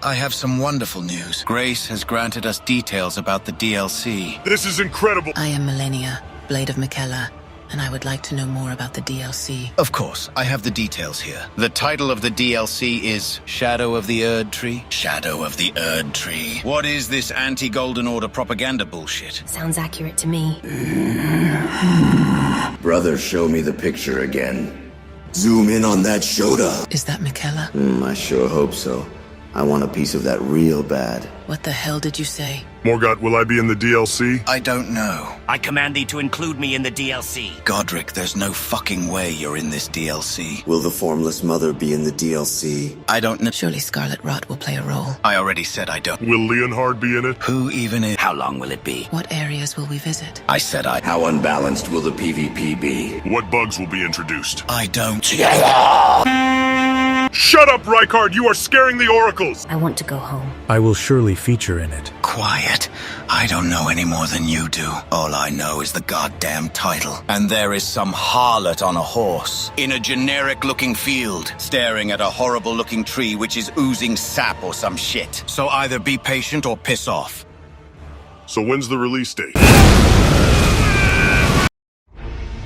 I have some wonderful news. Grace has granted us details about the DLC. This is incredible! I am Millennia, Blade of Miquella, and I would like to know more about the DLC. Of course, I have the details here. The title of the DLC is Shadow of the Erd Tree? Shadow of the Erd Tree. What is this anti-Golden Order propaganda bullshit? Sounds accurate to me. Brother, show me the picture again. Zoom in on that Shoda. Is that Miquella? I sure hope so. I want a piece of that real bad. What the hell did you say? Morgott, will I be in the DLC? I don't know. I command thee to include me in the DLC. Godric, there's no fucking way you're in this DLC. Will the Formless Mother be in the DLC? I don't know. Surely Scarlet Rot will play a role. I already said I don't. Will Leonhard be in it? Who even is? How long will it be? What areas will we visit? I said I... How unbalanced will the PvP be? What bugs will be introduced? I don't... Shut up, Rykard! You are scaring the oracles! I want to go home. I will surely feature in it. Quiet. I don't know any more than you do. All I know is the goddamn title. And there is some harlot on a horse, in a generic-looking field, staring at a horrible-looking tree which is oozing sap or some shit. So either be patient or piss off. So when's the release date?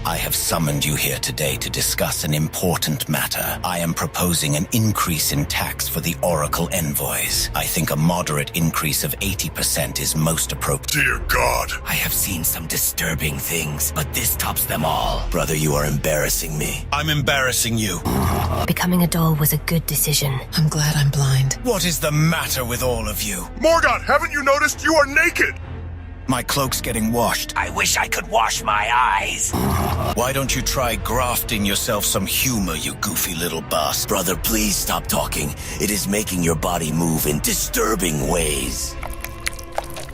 I have summoned you here today to discuss an important matter. I am proposing an increase in tax for the Oracle envoys. I think a moderate increase of 80% is most appropriate. Dear God! I have seen some disturbing things, but this tops them all. Brother, you are embarrassing me. I'm embarrassing you. Becoming a doll was a good decision. I'm glad I'm blind. What is the matter with all of you? Morgott, haven't you noticed you are naked? My cloak's getting washed. I wish I could wash my eyes. Why don't you try grafting yourself some humor, you goofy little boss? Brother, please stop talking. It is making your body move in disturbing ways.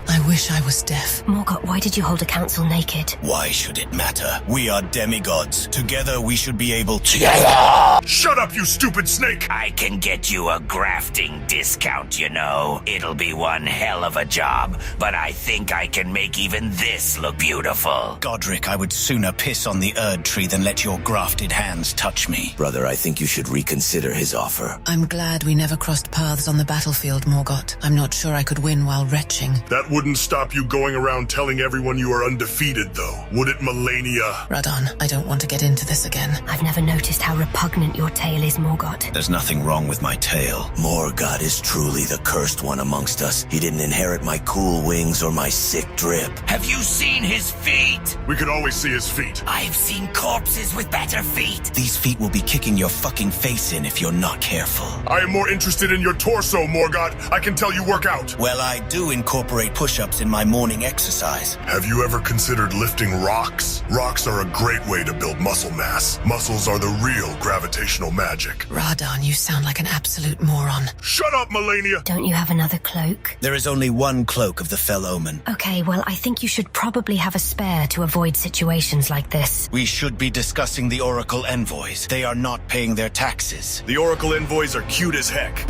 I wish I was deaf. Morgott, why did you hold a council naked? Why should it matter? We are demigods. Together we should be able to... Shut up, you stupid snake! I can get you a grafting discount, you know. It'll be one hell of a job, but I think I can make even this look beautiful. Godric, I would sooner piss on the Erd Tree than let your grafted hands touch me. Brother, I think you should reconsider his offer. I'm glad we never crossed paths on the battlefield, Morgott. I'm not sure I could win while retching. That wouldn't stop you going around telling everyone you are undefeated, though. Would it, Melania? Radon, I don't want to get into this again. I've never noticed how repugnant your tail is, Morgott. There's nothing wrong with my tail. Morgott is truly the cursed one amongst us. He didn't inherit my cool wings or my sick drip. Have you seen his feet? We could always see his feet. I've seen corpses with better feet. These feet will be kicking your fucking face in if you're not careful. I am more interested in your torso, Morgott. I can tell you work out. Well, I do incorporate push-ups in my morning exercise. Have you ever considered lifting rocks? Rocks are a great way to build muscle mass. Muscles are the real gravitational magic. Radon, you sound like an absolute moron. Shut up, Melania! Don't you have another cloak? There is only one cloak of the fell Omen. Okay, well, I think you should probably have a spare to avoid situations like this. We should be discussing the Oracle envoys. They are not paying their taxes. The Oracle envoys are cute as heck.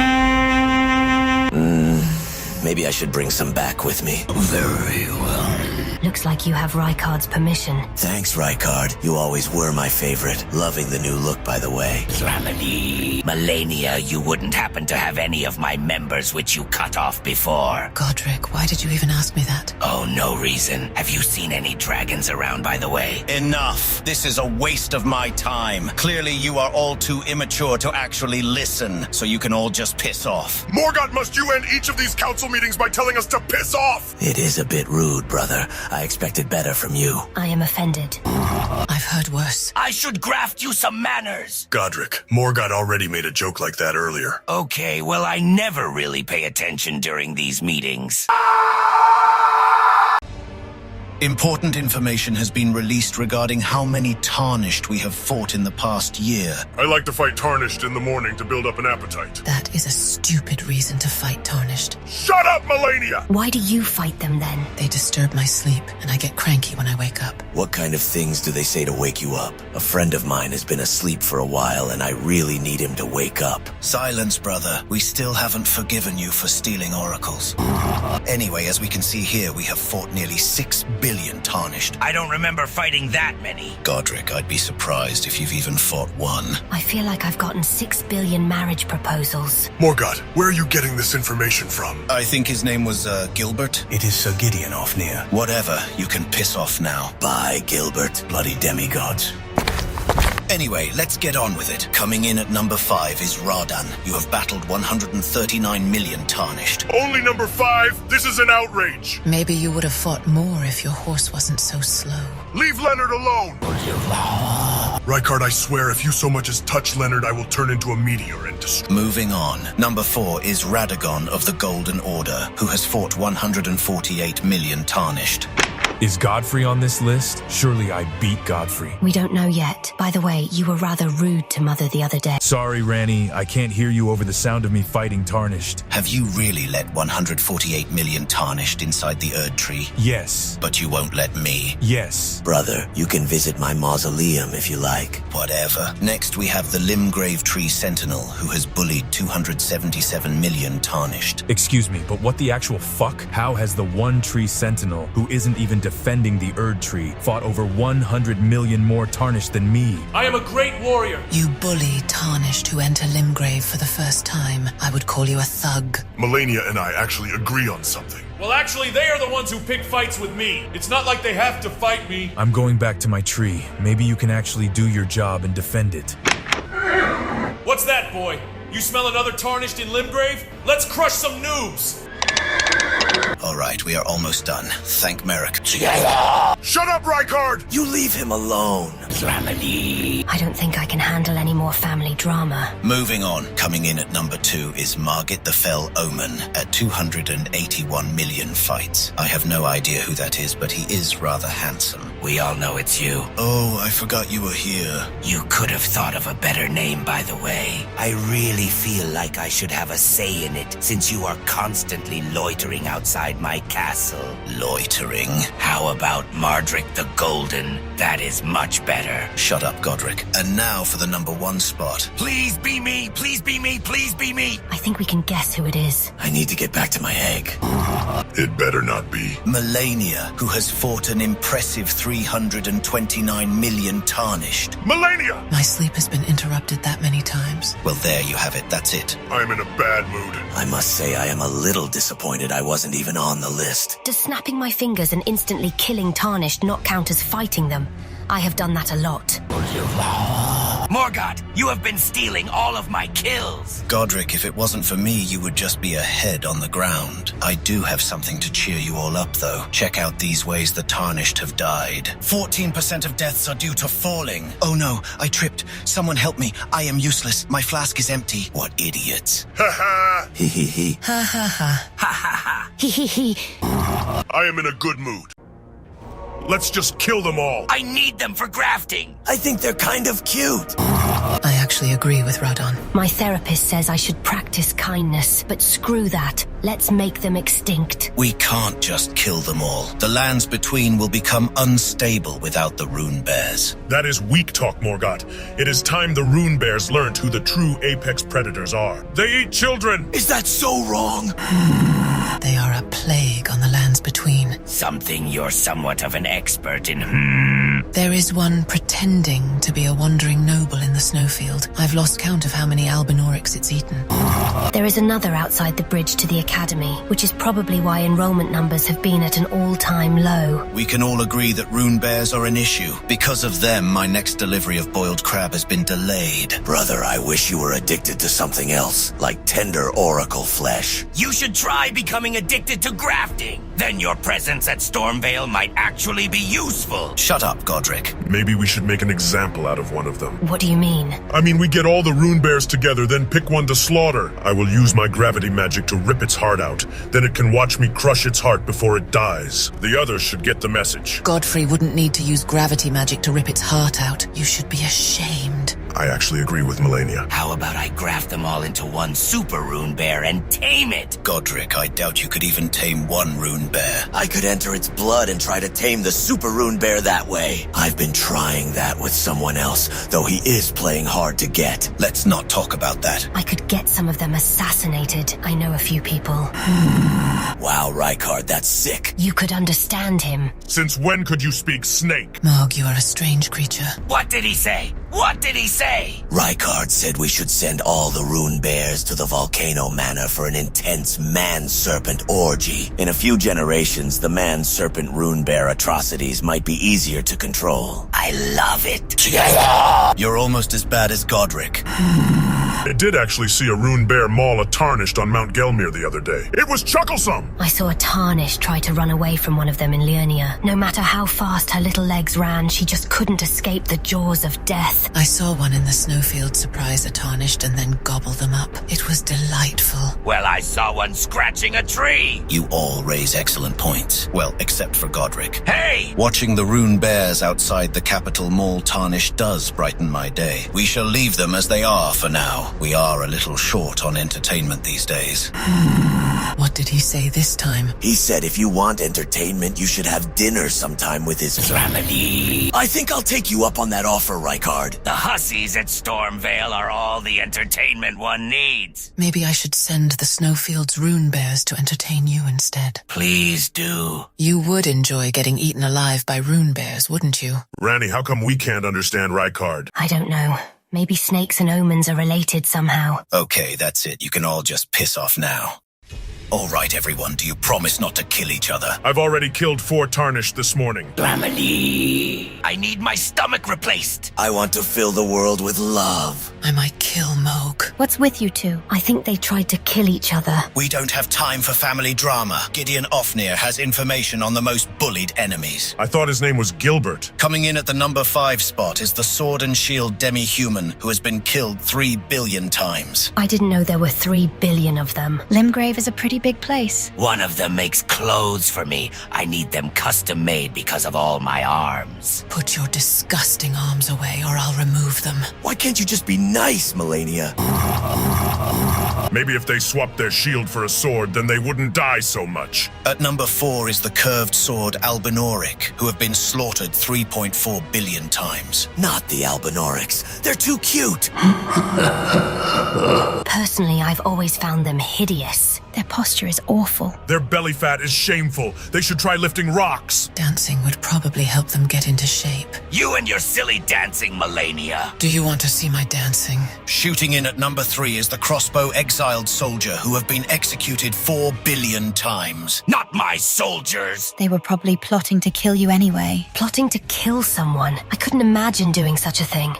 Maybe I should bring some back with me. Very well. Looks like you have Rykard's permission. Thanks, Rykard. You always were my favorite. Loving the new look, by the way. Melania, you wouldn't happen to have any of my members which you cut off before. Godric, why did you even ask me that? Oh, no reason. Have you seen any dragons around, by the way? Enough. This is a waste of my time. Clearly you are all too immature to actually listen, so you can all just piss off. Morgott, must you end each of these council meetings by telling us to piss off? It is a bit rude, brother. I expected better from you. I am offended. I've heard worse. I should graft you some manners. Godric, Morgott already made a joke like that earlier. Okay, well, I never really pay attention during these meetings. Important information has been released regarding how many Tarnished we have fought in the past year. I like to fight Tarnished in the morning to build up an appetite. That is a stupid reason to fight Tarnished. Shut up, Melania! Why do you fight them then? They disturb my sleep, and I get cranky when I wake up. What kind of things do they say to wake you up? A friend of mine has been asleep for a while, and I really need him to wake up. Silence, brother. We still haven't forgiven you for stealing oracles. Anyway, as we can see here, we have fought nearly 6 billion Tarnished. I don't remember fighting that many. Godric, I'd be surprised if you've even fought one. I feel like I've gotten 6 billion marriage proposals. Morgott, where are you getting this information from? I think his name was, Gilbert? It is Sir Gideon off near. Whatever, you can piss off now. Bye, Gilbert, bloody demigods. Anyway, let's get on with it. Coming in at number 5 is Radagon. You have battled 139 million Tarnished. Only number 5? This is an outrage. Maybe you would have fought more if your horse wasn't so slow. Leave Leonard alone! Rykard, I swear if you so much as touch Leonard, I will turn into a meteor and destroy. Moving on. Number 4 is Radagon of the Golden Order, who has fought 148 million Tarnished. Is Godfrey on this list? Surely I beat Godfrey. We don't know yet. By the way, you were rather rude to Mother the other day. Sorry, Ranny, I can't hear you over the sound of me fighting Tarnished. Have you really let 148 million Tarnished inside the Erd Tree? Yes. But you won't let me? Yes. Brother, you can visit my mausoleum if you like. Whatever. Next we have the Limgrave Tree Sentinel, who has bullied 277 million Tarnished. Excuse me, but what the actual fuck? How has the One Tree Sentinel, who isn't even defending the Erd Tree, fought over 100 million more Tarnished than me? I am a great warrior. You bully Tarnished who enter Limgrave for the first time. I would call you a thug. Melania and I actually agree on something. Well, actually, they are the ones who pick fights with me. It's not like they have to fight me. I'm going back to my tree. Maybe you can actually do your job and defend it. What's that, boy? You smell another Tarnished in Limgrave? Let's crush some noobs! Alright, we are almost done. Thank Merrick. Shut up, Rykard! You leave him alone. I don't think I can handle any more family drama. Moving on. Coming in at number 2 is Margit the Fell Omen at 281 million fights. I have no idea who that is, but he is rather handsome. We all know it's you. Oh, I forgot you were here. You could have thought of a better name, by the way. I really feel like I should have a say in it, since you are constantly loitering outside my castle. Loitering? How about Mardrik the Golden? That is much better. Shut up, Godric. And now for the number 1 spot. Please be me! Please be me! Please be me! I think we can guess who it is. I need to get back to my egg. It better not be. Melania, who has fought an impressive 329 million Tarnished. Melania! My sleep has been interrupted that many times. Well, there you have it. That's it. I'm in a bad mood. I must say I am a little disappointed I wasn't even on the list. Does snapping my fingers and instantly killing Tarnished not count as fighting them? I have done that a lot. Morgott, you have been stealing all of my kills. Godric, if it wasn't for me, you would just be a head on the ground. I do have something to cheer you all up, though. Check out these ways the Tarnished have died. 14% of deaths are due to falling. Oh no, I tripped. Someone help me. I am useless. My flask is empty. What idiots. Ha ha! Hee hee hee. Ha ha ha. Ha ha ha. Hee hee hee. I am in a good mood. Let's just kill them all. I need them for grafting. I think they're kind of cute. I actually agree with Radagon. My therapist says I should practice kindness, but screw that. Let's make them extinct. We can't just kill them all. The lands between will become unstable without the Rune Bears. That is weak talk, Morgott. It is time the Rune Bears learned who the true apex predators are. They eat children! Is that so wrong? They are a plague on the lands between. Something you're somewhat of an expert in. There is one pretending to be a wandering noble in the snowfield. I've lost count of how many Albinorics it's eaten. There is another outside the bridge to the academy, which is probably why enrollment numbers have been at an all-time low. We can all agree that Rune Bears are an issue. Because of them, my next delivery of boiled crab has been delayed. Brother, I wish you were addicted to something else, like tender oracle flesh. You should try becoming addicted to grafting. Then your presence at Stormvale might actually be useful. Shut up, Godric. Maybe we should make an example out of one of them. What do you mean? I mean, we get all the Rune Bears together, then pick one to slaughter. I will use my gravity magic to rip its heart out. Then it can watch me crush its heart before it dies. The others should get the message. Godfrey wouldn't need to use gravity magic to rip its heart out. You should be ashamed. I actually agree with Melania. How about I graft them all into one super rune bear and tame it? Godric, I doubt you could even tame one rune bear. I could enter its blood and try to tame the super rune bear that way. I've been trying that with someone else, though he is playing hard to get. Let's not talk about that. I could get some of them assassinated. I know a few people. Wow, Rykard, that's sick. You could understand him. Since when could you speak snake? Morg, you are a strange creature. What did he say? What did he say? Rykard said we should send all the rune bears to the Volcano Manor for an intense man-serpent orgy. In a few generations, the man-serpent rune bear atrocities might be easier to control. I love it. You're almost as bad as Godric. I did actually see a rune bear maul a Tarnished on Mount Gelmir the other day. It was chucklesome! I saw a Tarnished try to run away from one of them in Liurnia. No matter how fast her little legs ran, she just couldn't escape the jaws of death. I saw one in the snowfield surprise a Tarnished and then gobble them up. It was delightful. Well, I saw one scratching a tree. You all raise excellent points. Well, except for Godric. Hey! Watching the rune bears outside the capital mall Tarnished does brighten my day. We shall leave them as they are for now. We are a little short on entertainment these days. What did he say this time? He said if you want entertainment, you should have dinner sometime with his family. I think I'll take you up on that offer, Rykard. The hussies at Stormvale are all the entertainment one needs. Maybe I should send the snowfield's rune bears to entertain you instead. Please do. You would enjoy getting eaten alive by rune bears, wouldn't you? Ranni, how come we can't understand Rykard? I don't know. Maybe snakes and omens are related somehow. Okay, that's it. You can all just piss off now. All right, everyone, do you promise not to kill each other? I've already killed 4 Tarnished this morning. Family. I need my stomach replaced. I want to fill the world with love. I might kill Morg. What's with you two? I think they tried to kill each other. We don't have time for family drama. Gideon Ofnir has information on the most bullied enemies. I thought his name was Gilbert. Coming in at the number 5 spot is the sword and shield demi-human who has been killed 3 billion times. I didn't know there were 3 billion of them. Limgrave is a pretty big place. One of them makes clothes for me. I need them custom made because of all my arms. Put your disgusting arms away or I'll remove them. Why can't you just be nice, Melania? Maybe if they swapped their shield for a sword, then they wouldn't die so much. At number 4 is the curved sword Albinoric, who have been slaughtered 3.4 billion times. Not the Albinorics. They're too cute. Personally, I've always found them hideous. Their posture is awful. Their belly fat is shameful. They should try lifting rocks. Dancing would probably help them get into shape. You and your silly dancing, Melania. Do you want to see my dancing? Shooting in at number 3 is the crossbow exiled soldier who have been executed 4 billion times. Not my soldiers. They were probably plotting to kill you anyway. Plotting to kill someone. I couldn't imagine doing such a thing.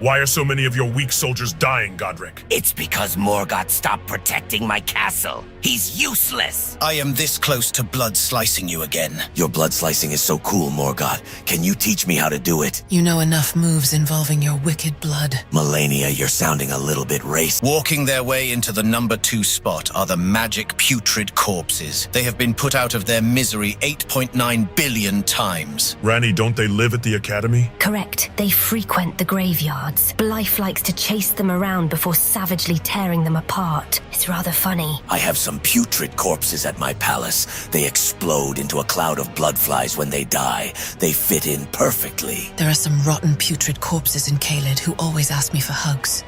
Why are so many of your weak soldiers dying, Godric? It's because Morgott stopped protecting my castle. He's useless. I am this close to blood slicing you again. Your blood slicing is so cool, Morgott. Can you teach me how to do it? You know enough moves involving your wicked blood. Melania, you're sounding a little bit racist. Walking their way into the number 2 spot are the magic putrid corpses. They have been put out of their misery 8.9 billion times. Ranni, don't they live at the academy? Correct. They frequent the graveyards. Blythe likes to chase them around before savagely tearing them apart. It's rather funny. I have some putrid corpses at my palace. They explode into a cloud of bloodflies when they die. They fit in perfectly. There are some rotten putrid corpses in Caelid who always ask me for hugs.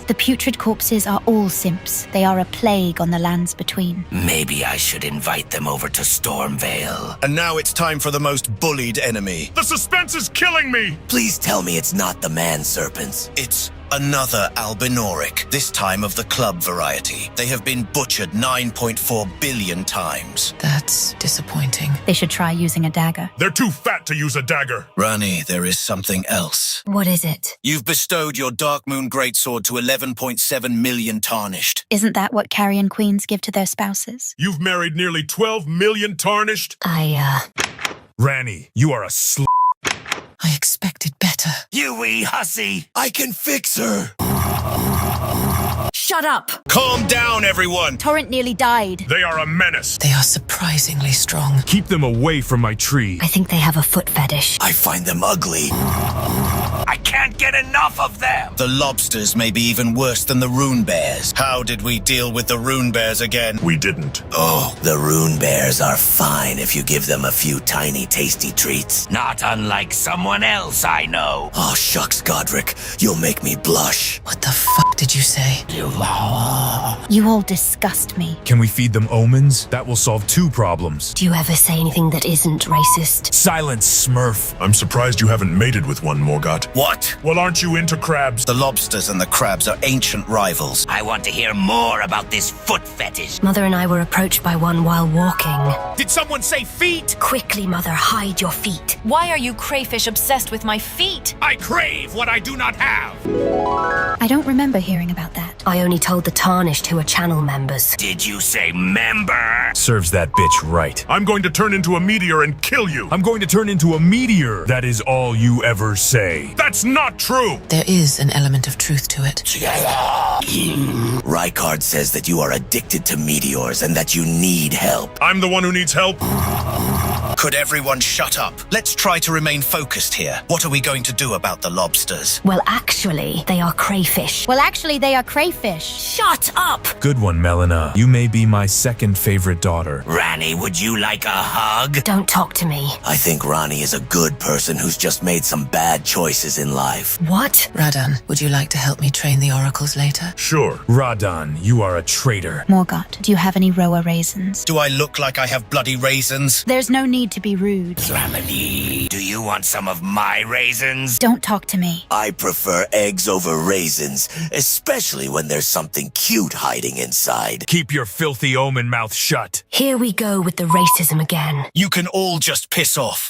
The putrid corpses are all simps. They are a plague on the lands between. Maybe I should invite them over to Stormvale. And now it's time for the most bullied enemy. The suspense is killing me! Please tell me it's not the man-serpents. It's another Albinoric, this time of the club variety. They have been butchered 9.4 billion times. That's disappointing. They should try using a dagger. They're too fat to use a dagger. Ranni, there is something else. What is it? You've bestowed your Darkmoon Greatsword to 11.7 million Tarnished. Isn't that what carrion queens give to their spouses? You've married nearly 12 million Tarnished? Ranni, you are a I expected better. You wee hussy! I can fix her! Shut up! Calm down, everyone! Torrent nearly died. They are a menace. They are surprisingly strong. Keep them away from my tree. I think they have a foot fetish. I find them ugly. I can't get enough of them! The lobsters may be even worse than the rune bears. How did we deal with the rune bears again? We didn't. Oh, the rune bears are fine if you give them a few tiny tasty treats. Not unlike someone else I know. Oh, shucks, Godric. You'll make me blush. What the fuck did you say? You all disgust me. Can we feed them omens? That will solve 2 problems. Do you ever say anything that isn't racist? Silence, Smurf. I'm surprised you haven't mated with one, Morgott. What? Well, aren't you into crabs? The lobsters and the crabs are ancient rivals. I want to hear more about this foot fetish. Mother and I were approached by one while walking. Did someone say feet? Quickly, Mother, hide your feet. Why are you crayfish obsessed with my feet? I crave what I do not have. I don't remember hearing about that. I only told the Tarnished who are channel members. Did you say member? Serves that bitch right. I'm going to turn into a meteor and kill you. I'm going to turn into a meteor. That is all you ever say. That's not true. There is an element of truth to it. Rykard says that you are addicted to meteors and that you need help. I'm the one who needs help. Could everyone shut up? Let's try to remain focused here. What are we going to do about the lobsters? Well, actually, they are crayfish. Well, actually, they are crayfish. Shut up! Good one, Melina. You may be my 2nd favorite daughter. Rani, would you like a hug? Don't talk to me. I think Ronnie is a good person who's just made some bad choices in life. What? Radan, would you like to help me train the oracles later? Sure. Radan, you are a traitor. Morgott, do you have any Roa raisins? Do I look like I have bloody raisins? There's no need to be rude. Ramani, do you want some of my raisins? Don't talk to me. I prefer eggs over raisins, especially when there's something cute hiding inside. Keep your filthy Omen mouth shut. Here we go with the racism again. You can all just piss off.